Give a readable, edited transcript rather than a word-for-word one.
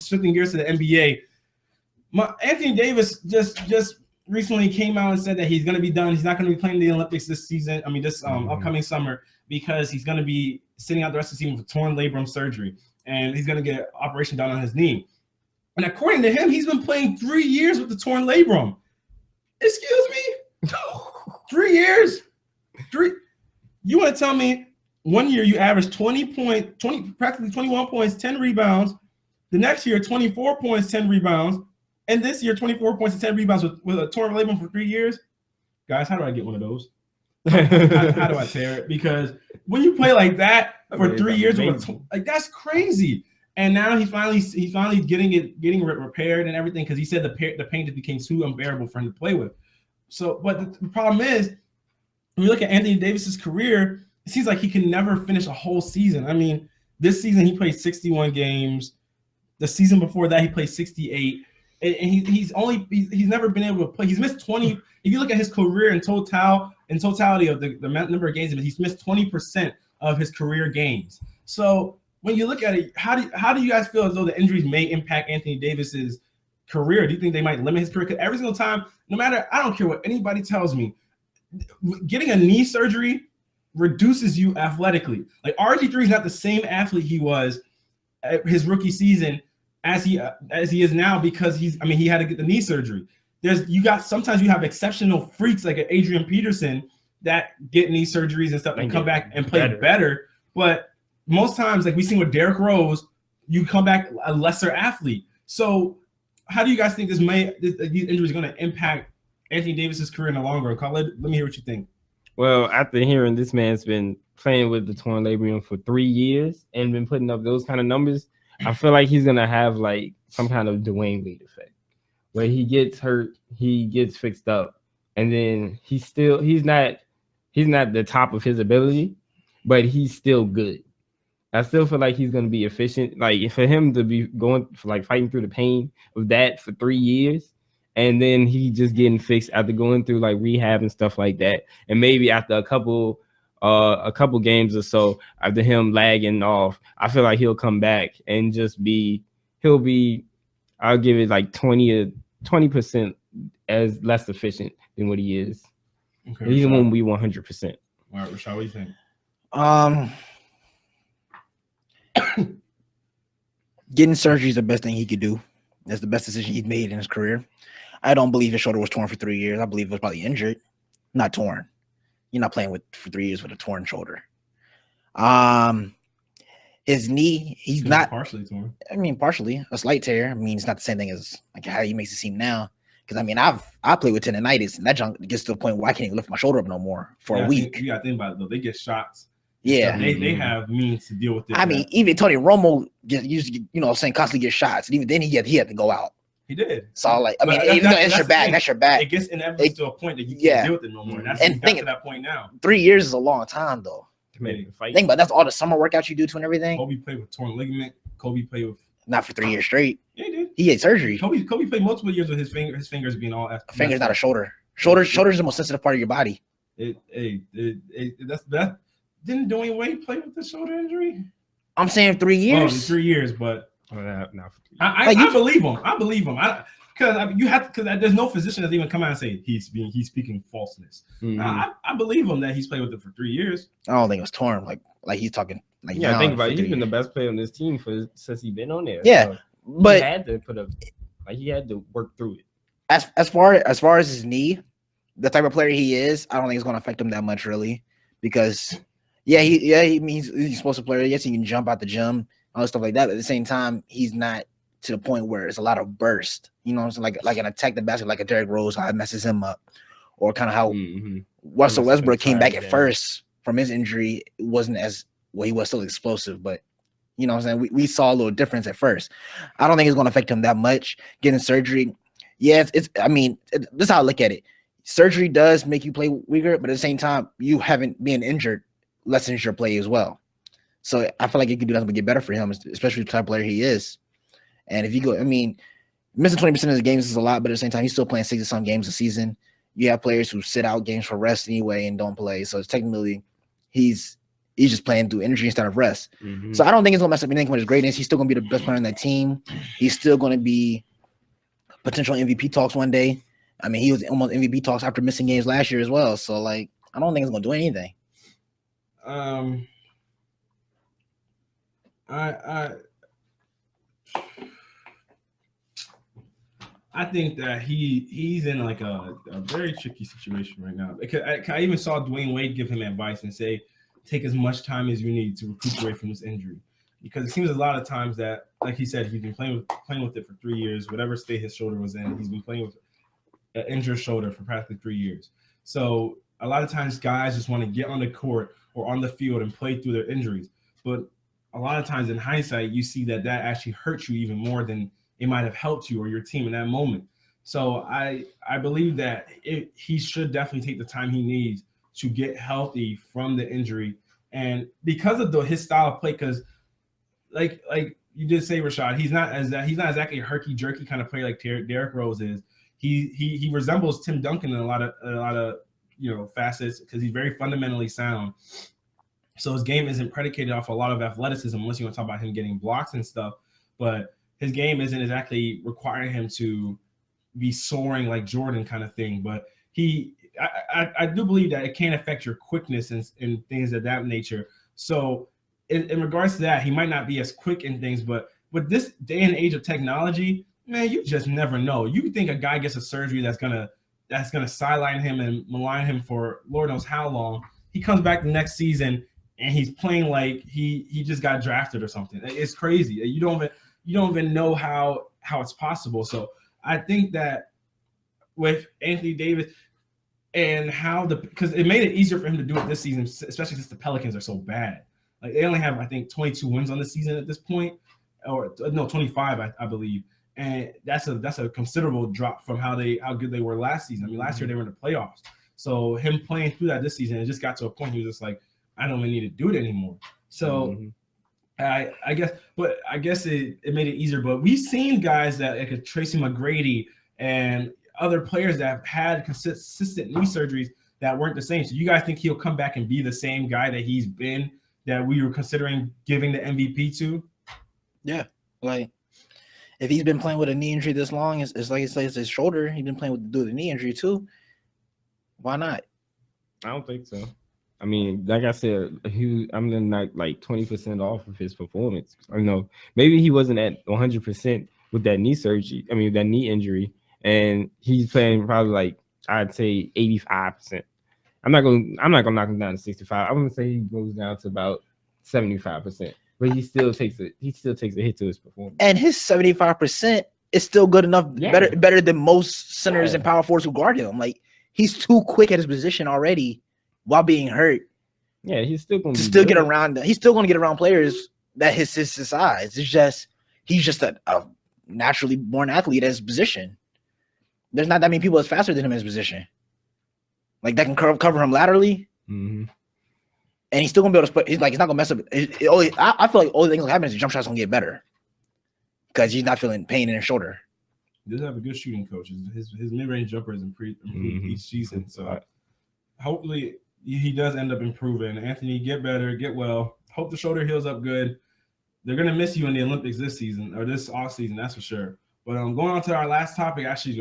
shifting gears to the NBA. Anthony Davis just recently came out and said that he's going to be done. He's not going to be playing the Olympics this season. I mean, this upcoming summer, because he's going to be sitting out the rest of the season with torn labrum surgery, and he's going to get an operation done on his knee. And according to him, he's been playing 3 years with the torn labrum. Excuse me? 3 years? You want to tell me 1 year you averaged practically 21 points, 10 rebounds. The next year, 24 points, 10 rebounds. And this year, 24 points and 10 rebounds with a torn labrum for 3 years. Guys, how do I get one of those? how do I tear it? Because when you play like that for 3 years, like that's crazy. And now he's finally getting repaired and everything, because he said the pain just became too unbearable for him to play with. So, but the problem is, when you look at Anthony Davis's career, it seems like he can never finish a whole season. I mean, this season he played 61 games. The season before that he played 68. And he's never been able to play. He's missed 20. If you look at his career in totality of the number of games, he's missed 20% of his career games. So when you look at it, how do you guys feel as though the injuries may impact Anthony Davis's career? Do you think they might limit his career? Because every single time, no matter, I don't care what anybody tells me, getting a knee surgery reduces you athletically. Like RG3 is not the same athlete he was at his rookie season as he is now, because he had to get the knee surgery. Sometimes you have exceptional freaks like Adrian Peterson that get knee surgeries and stuff and come back and play better. But most times, like we seen with Derrick Rose, you come back a lesser athlete. So how do you guys think these injuries are going to impact Anthony Davis's career in the long run? Let me hear what you think. Well, after hearing this man's been playing with the torn labrum for 3 years and been putting up those kind of numbers, I feel like he's gonna have like some kind of Dwayne Wade effect, where he gets hurt, he gets fixed up, and then he's not the top of his ability, but he's still good. I still feel like he's gonna be efficient. Like for him to be going for like fighting through the pain of that for 3 years, and then he just getting fixed after going through like rehab and stuff like that, and maybe after a couple games or so, after him lagging off, I feel like he'll come back and just I'll give it like 20% as less efficient than what he is. Okay, he won't be 100%. All right, Rashad, what do you think? Getting surgery is the best thing he could do. That's the best decision he's made in his career. I don't believe his shoulder was torn for 3 years. I believe it was probably injured, not torn. You're not playing for 3 years with a torn shoulder. His knee, he's not partially torn. I mean, partially a slight tear. I mean, it's not the same thing as like how he makes it seem now. Because I mean, I play with tendonitis, and that junk gets to the point where I can't even lift my shoulder up no more for a week. You got to think about it though. They get shots. Yeah, they have means to deal with it. I mean, even Tony Romo constantly get shots, and even then he had to go out. He did. So like, I mean, that's your back. That's your back. It gets inevitably to a point that you can't deal with it no more. And got to that point now. 3 years is a long time though. Think about that's all the summer workouts you do to and everything. Kobe played with torn ligament. Kobe played with not for 3 years straight. Yeah, he did. He had surgery. Kobe played multiple years with his fingers being all. A finger's not a shoulder. Shoulder is the most sensitive part of your body. That didn't Dwayne Wade play with the shoulder injury? I'm saying 3 years. Oh, 3 years, but not for 3 years. I believe him. I believe him. Because there's no physician that's even come out and say he's speaking falseness. Mm-hmm. I believe him that he's played with it for 3 years. I don't think it was torn. Like he's talking. Like yeah, think about it. He's been the best player on this team since he's been on there. Yeah, so but he had to work through it. As far as his knee, the type of player he is, I don't think it's going to affect him that much really, because he's supposed to play. Yes, he can jump out the gym, all that stuff like that. But at the same time, he's not to the point where it's a lot of burst. You know, it's like an attack the basket, like a Derrick Rose, how it messes him up, or kind of how Russell Westbrook came back at first from his injury. It wasn't as he was still explosive, but you know what I'm saying? We saw a little difference at first. I don't think it's going to affect him that much. Getting surgery, this is how I look at it. Surgery does make you play weaker, but at the same time, you haven't been injured lessens your play as well. So I feel like it could do nothing but get better for him, especially the type of player he is. And if you go, missing 20% of the games is a lot, but at the same time, he's still playing 60-some games a season. You have players who sit out games for rest anyway and don't play. So it's technically, he's He's just playing through injury instead of rest. Mm-hmm. So I don't think it's gonna mess up anything with his greatness. He's still gonna be the best player on that team. He's still gonna be potential MVP talks one day. I mean, he was almost MVP talks after missing games last year as well. So like, I don't think it's gonna do anything. I think that he's in like a very tricky situation right now. Because I even saw Dwayne Wade give him advice and say, take as much time as you need to recuperate from this injury. Because it seems a lot of times that, like he said, he's been playing with it for 3 years. Whatever state his shoulder was in, he's been playing with an injured shoulder for practically 3 years. So a lot of times guys just want to get on the court or on the field and play through their injuries. But a lot of times in hindsight, you see that actually hurts you even more than it might have helped you or your team in that moment. So I believe that he should definitely take the time he needs to get healthy from the injury. And because of his style of play, because like you did say, Rashad, he's not exactly a herky jerky kind of player like Derrick Rose is. He resembles Tim Duncan in a lot of facets because he's very fundamentally sound. So his game isn't predicated off a lot of athleticism, unless you want to talk about him getting blocks and stuff. But his game isn't exactly requiring him to be soaring like Jordan kind of thing. But I do believe that it can affect your quickness and things of that nature. So in regards to that, he might not be as quick in things, but with this day and age of technology, man, you just never know. You think a guy gets a surgery that's gonna sideline him and malign him for Lord knows how long. He comes back the next season and he's playing like he just got drafted or something. It's crazy. You don't even know how it's possible. So I think that with Anthony Davis and because it made it easier for him to do it this season, especially since the Pelicans are so bad. Like they only have, I think, 22 wins on the season at this point, or no, 25, I believe. And that's a considerable drop from how good they were last season. I mean, last year they were in the playoffs. So him playing through that this season, it just got to a point he was just like, I don't even need to do it anymore. So I guess it made it easier. But we've seen guys that like Tracy McGrady and other players that have had consistent knee surgeries that weren't the same. So you guys think he'll come back and be the same guy that he's been, that we were considering giving the MVP to? Yeah, like if he's been playing with a knee injury this long, it's like it's his shoulder. He's been playing with the knee injury too. Why not? I don't think so. I mean, like I said, I'm like 20% off of his performance. I know maybe he wasn't at 100% with that knee surgery. I mean, that knee injury, and he's playing probably like I'd say 85%. I'm not gonna knock him down to 65. I'm gonna say he goes down to about 75%. But he still takes a hit to his performance. And his 75% is still good enough, better than most centers and power forwards who guard him. Like he's too quick at his position already while being hurt. Yeah, he's still going to get around. He's still going to get around players that his size. It's just he's just a naturally born athlete at his position. There's not that many people that's faster than him in his position. Like that can cover him laterally. Mm-hmm. And he's still gonna be able to put. He's not gonna mess up. I feel like all the things that happen is his jump shot's gonna get better because he's not feeling pain in his shoulder. He does have a good shooting coach. His mid-range jumper is improved each season. So hopefully he does end up improving. Anthony, get better, get well. Hope the shoulder heals up good. They're gonna miss you in the Olympics this season or this off season, that's for sure. But going on to our last topic, actually.